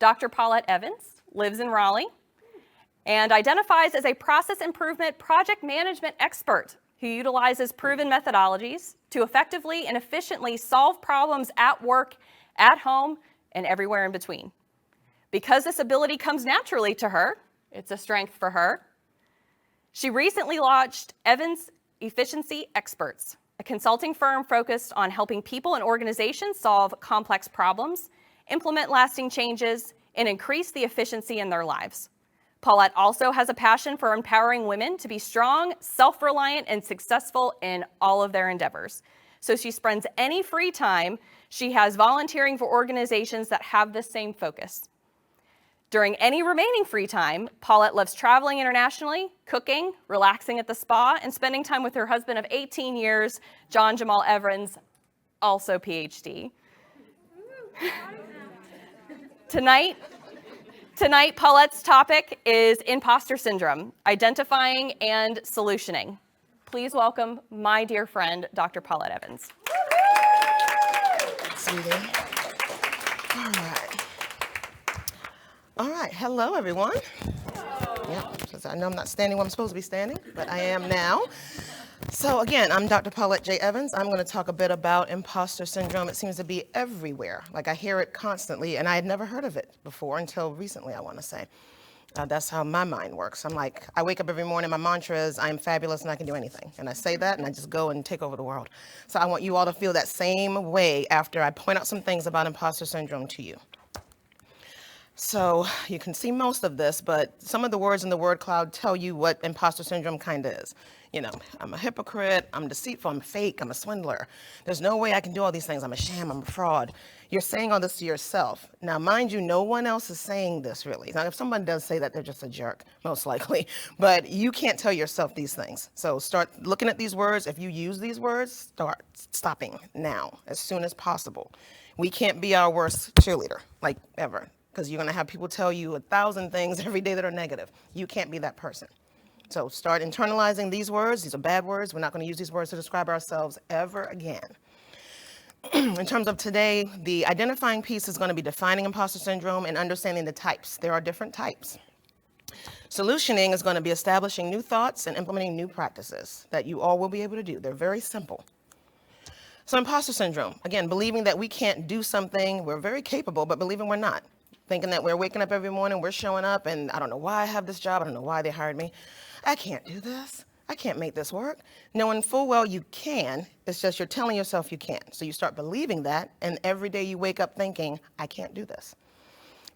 Dr. Paulette Evans lives in Raleigh and identifies as a process improvement project management expert who utilizes proven methodologies to effectively and efficiently solve problems at work, at home, and everywhere in between. Because this ability comes naturally to her, it's a strength for her, she recently launched Evans Efficiency Experts, a consulting firm focused on helping people and organizations solve complex problems, implement lasting changes, and increase the efficiency in their lives. Paulette also has a passion for empowering women to be strong, self-reliant, and successful in all of their endeavors. So she spends any free time she has volunteering for organizations that have this same focus. During any remaining free time, Paulette loves traveling internationally, cooking, relaxing at the spa, and spending time with her husband of 18 years, John Jamal Evans, also PhD. Tonight, Paulette's topic is imposter syndrome, identifying and solutioning. Please welcome my dear friend, Dr. Paulette Evans. Sweetie. All right. Hello, everyone. Yeah, because I know I'm not standing where I'm supposed to be standing, but I am now. So again, I'm Dr. Paulette J. Evans. I'm going to talk a bit about imposter syndrome. It seems to be everywhere. Like I hear it constantly, and I had never heard of it before until recently, I want to say. That's how my mind works. I'm like, I wake up every morning, my mantra is, I am fabulous and I can do anything. And I say that and I just go and take over the world. So I want you all to feel that same way after I point out some things about imposter syndrome to you. So you can see most of this, but some of the words in the word cloud tell you what imposter syndrome kind of is. You know, I'm a hypocrite, I'm deceitful, I'm fake, I'm a swindler. There's no way I can do all these things. I'm a sham, I'm a fraud. You're saying all this to yourself. Now, mind you, no one else is saying this really. Now, if someone does say that, they're just a jerk, most likely. But you can't tell yourself these things. So start looking at these words. If you use these words, start stopping now, as soon as possible. We can't be our worst cheerleader, like ever, because you're going to have people tell you 1,000 things every day that are negative. You can't be that person. So start internalizing these words. These are bad words. We're not going to use these words to describe ourselves ever again. In terms of today, the identifying piece is going to be defining imposter syndrome and understanding the types. There are different types. Solutioning is going to be establishing new thoughts and implementing new practices that you all will be able to do. They're very simple. So imposter syndrome, again, believing that we can't do something. We're very capable, but believing we're not. Thinking that we're waking up every morning, we're showing up, and I don't know why I have this job. I don't know why they hired me. I can't do this. I can't make this work. Knowing full well you can, it's just you're telling yourself you can't. So you start believing that, and every day you wake up thinking, I can't do this.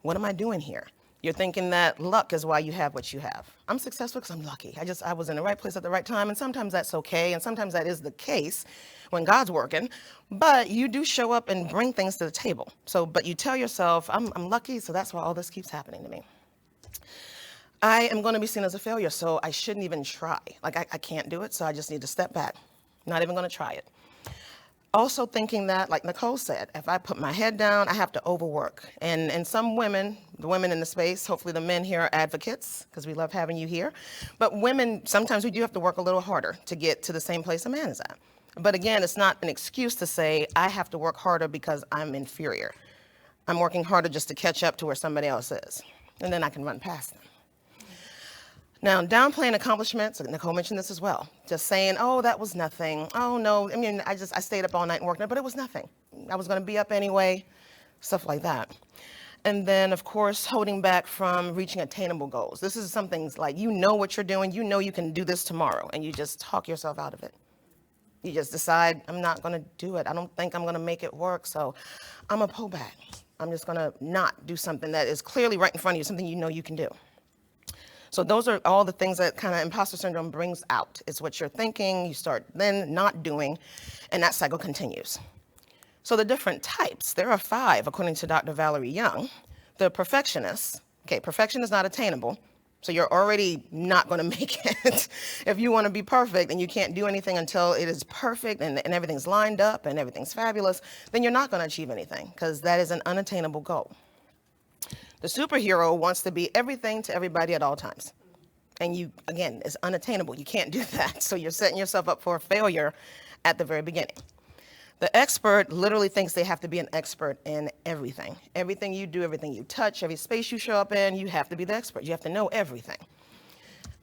What am I doing here? You're thinking that luck is why you have what you have. I'm successful because I'm lucky. I was in the right place at the right time, and sometimes that's okay, and sometimes that is the case when God's working, but you do show up and bring things to the table. But you tell yourself, I'm lucky, so that's why all this keeps happening to me. I am going to be seen as a failure, so I shouldn't even try. Like, I can't do it, so I just need to step back. Not even going to try it. Also thinking that, like Nicole said, if I put my head down, I have to overwork. And some women, the women in the space, hopefully the men here are advocates, because we love having you here. But women, sometimes we do have to work a little harder to get to the same place a man is at. But again, it's not an excuse to say, I have to work harder because I'm inferior. I'm working harder just to catch up to where somebody else is. And then I can run past them. Now, downplaying accomplishments, Nicole mentioned this as well. Just saying, oh, that was nothing. Oh, no, I mean, I stayed up all night and worked, but it was nothing. I was going to be up anyway, stuff like that. And then, of course, holding back from reaching attainable goals. This is something like, you know what you're doing, you know you can do this tomorrow, and you just talk yourself out of it. You just decide, I'm not going to do it. I don't think I'm going to make it work, so I'm going to pull back. I'm just going to not do something that is clearly right in front of you, something you know you can do. So those are all the things that kind of imposter syndrome brings out. It's what you're thinking, you start then not doing, and that cycle continues. So the different types, there are 5, according to Dr. Valerie Young. The perfectionists, okay, perfection is not attainable, so you're already not going to make it. If you want to be perfect and you can't do anything until it is perfect and everything's lined up and everything's fabulous, then you're not going to achieve anything, because that is an unattainable goal. The superhero wants to be everything to everybody at all times. And you, again, it's unattainable. You can't do that. So you're setting yourself up for a failure at the very beginning. The expert literally thinks they have to be an expert in everything. Everything you do, everything you touch, every space you show up in, you have to be the expert. You have to know everything.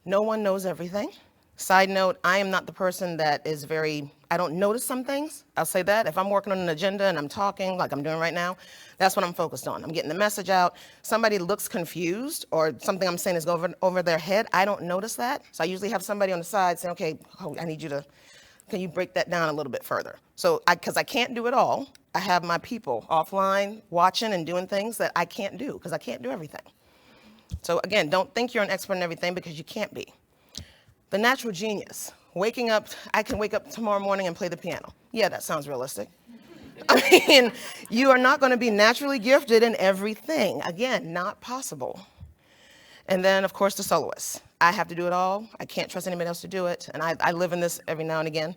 No one knows everything. Side note, I am not the person that is I don't notice some things. I'll say that. If I'm working on an agenda and I'm talking like I'm doing right now, that's what I'm focused on. I'm getting the message out. Somebody looks confused or something I'm saying is over their head. I don't notice that. So I usually have somebody on the side saying, okay, I need you to, can you break that down a little bit further? So because I can't do it all, I have my people offline watching and doing things that I can't do because I can't do everything. So again, don't think you're an expert in everything because you can't be. The natural genius, waking up, I can wake up tomorrow morning and play the piano. Yeah, that sounds realistic. I mean, you are not going to be naturally gifted in everything. Again, not possible. And then, of course, the soloist. I have to do it all. I can't trust anybody else to do it. And I live in this every now and again.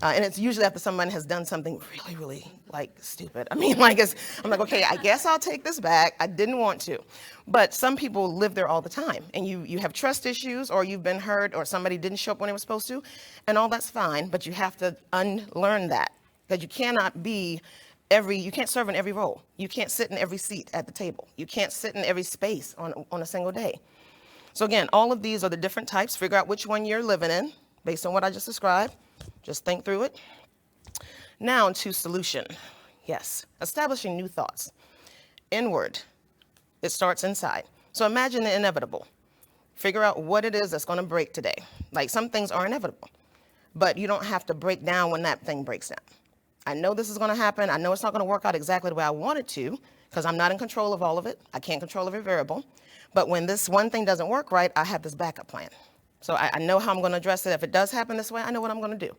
And it's usually after someone has done something really, really, stupid. I mean, I'm like, okay, I guess I'll take this back. I didn't want to. But some people live there all the time. And you have trust issues, or you've been hurt, or somebody didn't show up when they were supposed to. And all that's fine, but you have to unlearn that. That you cannot be you can't serve in every role. You can't sit in every seat at the table. You can't sit in every space on a single day. So again, all of these are the different types. Figure out which one you're living in based on what I just described. Just think through it. Now to solution. Yes, establishing new thoughts. Inward. It starts inside. So imagine the inevitable. Figure out what it is that's going to break today. Like some things are inevitable, but you don't have to break down when that thing breaks down. I know this is going to happen. I know it's not going to work out exactly the way I want it to because I'm not in control of all of it. I can't control every variable. But when this one thing doesn't work right, I have this backup plan. So I know how I'm going to address it. If it does happen this way, I know what I'm going to do.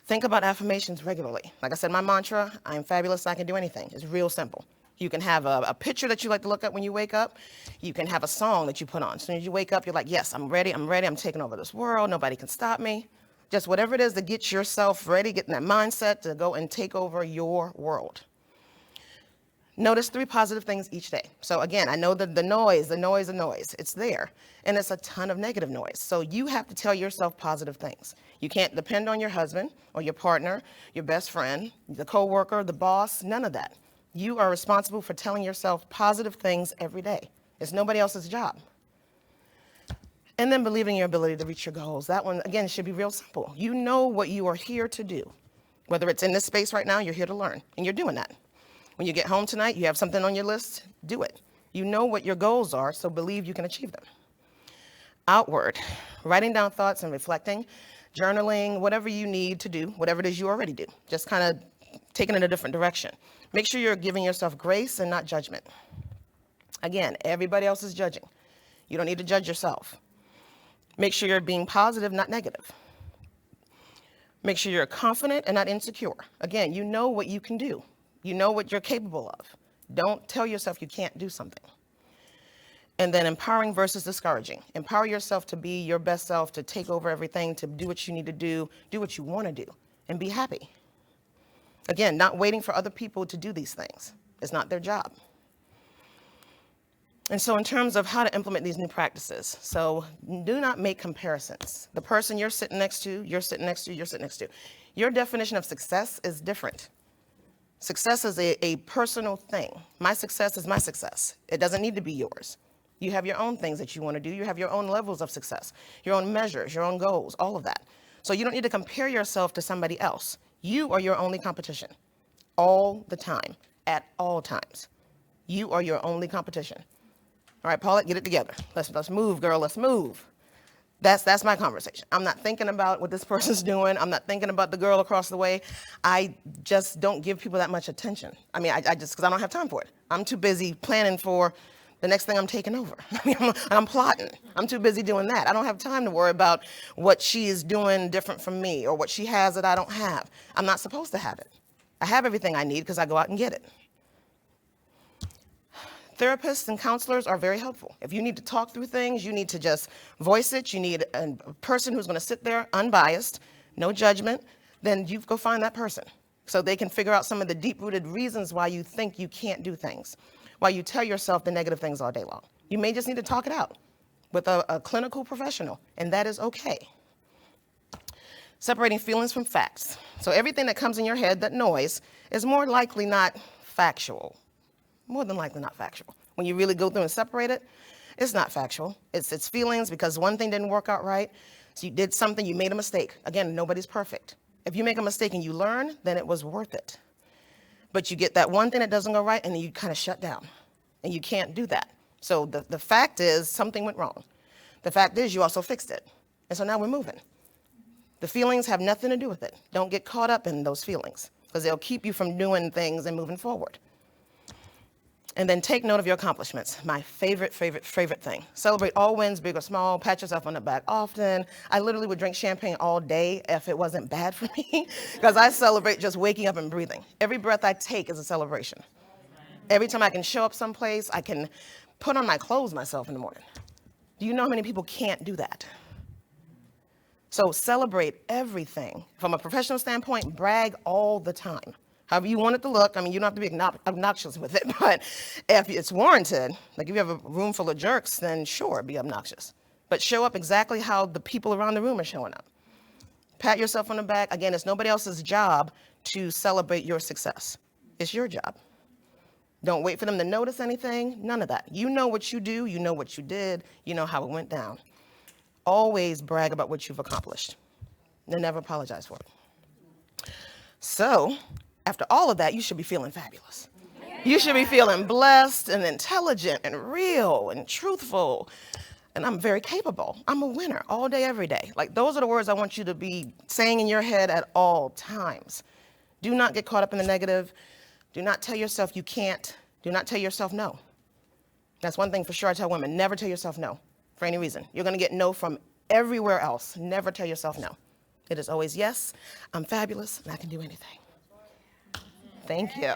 Think about affirmations regularly. Like I said, my mantra, I'm fabulous, I can do anything. It's real simple. You can have a picture that you like to look at when you wake up. You can have a song that you put on. As soon as you wake up, you're like, yes, I'm ready, I'm taking over this world, nobody can stop me. Just whatever it is to get yourself ready, get in that mindset to go and take over your world. Notice 3 positive things each day. So again, I know that the noise, it's there. And it's a ton of negative noise. So you have to tell yourself positive things. You can't depend on your husband or your partner, your best friend, the coworker, the boss, none of that. You are responsible for telling yourself positive things every day. It's nobody else's job. And then believing in your ability to reach your goals. That one, again, should be real simple. You know what you are here to do. Whether it's in this space right now, you're here to learn, and you're doing that. When you get home tonight, you have something on your list, do it. You know what your goals are, so believe you can achieve them. Outward, writing down thoughts and reflecting, journaling, whatever you need to do, whatever it is you already do, just kind of taking it in a different direction. Make sure you're giving yourself grace and not judgment. Again, everybody else is judging. You don't need to judge yourself. Make sure you're being positive, not negative. Make sure you're confident and not insecure. Again, you know what you can do. You know what you're capable of. Don't tell yourself you can't do something. And then empowering versus discouraging. Empower yourself to be your best self, to take over everything, to do what you need to do what you want to do, and be happy. Again, not waiting for other people to do these things. It's not their job. And so in terms of how to implement these new practices, so do not make comparisons. The person you're sitting next to, you're sitting next to, you're sitting next to. Your definition of success is different. Success is a personal thing. My success is my success. It doesn't need to be yours. You have your own things that you want to do. You have your own levels of success, your own measures, your own goals, all of that. So you don't need to compare yourself to somebody else. You are your only competition all the time, at all times. You are your only competition. All right, Paulette, get it together. Let's move, girl, let's move. That's my conversation. I'm not thinking about what this person's doing. I'm not thinking about the girl across the way. I just don't give people that much attention. I mean, I just, because I don't have time for it. I'm too busy planning for the next thing I'm taking over. I mean, I'm plotting. I'm too busy doing that. I don't have time to worry about what she is doing different from me or what she has that I don't have. I'm not supposed to have it. I have everything I need because I go out and get it. Therapists and counselors are very helpful. If you need to talk through things, you need to just voice it. You need a person who's going to sit there unbiased, no judgment, then you go find that person so they can figure out some of the deep-rooted reasons why you think you can't do things, why you tell yourself the negative things all day long. You may just need to talk it out with a clinical professional, and that is okay. Separating feelings from facts. So everything that comes in your head, that noise, is more likely not factual. More than likely not factual. When you really go through and separate it, it's not factual. It's feelings because one thing didn't work out right. So you did something, you made a mistake. Again, nobody's perfect. If you make a mistake and you learn, then it was worth it. But you get that one thing that doesn't go right and then you kind of shut down. And you can't do that. So the fact is something went wrong. The fact is you also fixed it. And so now we're moving. The feelings have nothing to do with it. Don't get caught up in those feelings because they'll keep you from doing things and moving forward. And then take note of your accomplishments. My favorite thing. Celebrate all wins, big or small. Pat yourself on the back often. I literally would drink champagne all day if it wasn't bad for me because I celebrate just waking up and breathing. Every breath I take is a celebration. Every time I can show up someplace, I can put on my clothes myself in the morning. Do you know how many people can't do that? So celebrate everything. From a professional standpoint, brag all the time. However you want it to look. I mean, you don't have to be obnoxious with it, but if it's warranted, like if you have a room full of jerks, then sure, be obnoxious. But show up exactly how the people around the room are showing up. Pat yourself on the back. Again, it's nobody else's job to celebrate your success. It's your job. Don't wait for them to notice anything. None of that. You know what you do. You know what you did. You know how it went down. Always brag about what you've accomplished. And never apologize for it. So, after all of that, you should be feeling fabulous. You should be feeling blessed and intelligent and real and truthful. And I'm very capable. I'm a winner all day, every day. Like, those are the words I want you to be saying in your head at all times. Do not get caught up in the negative. Do not tell yourself you can't. Do not tell yourself no. That's one thing for sure I tell women. Never tell yourself no for any reason. You're going to get no from everywhere else. Never tell yourself no. It is always yes, I'm fabulous, and I can do anything. Thank you.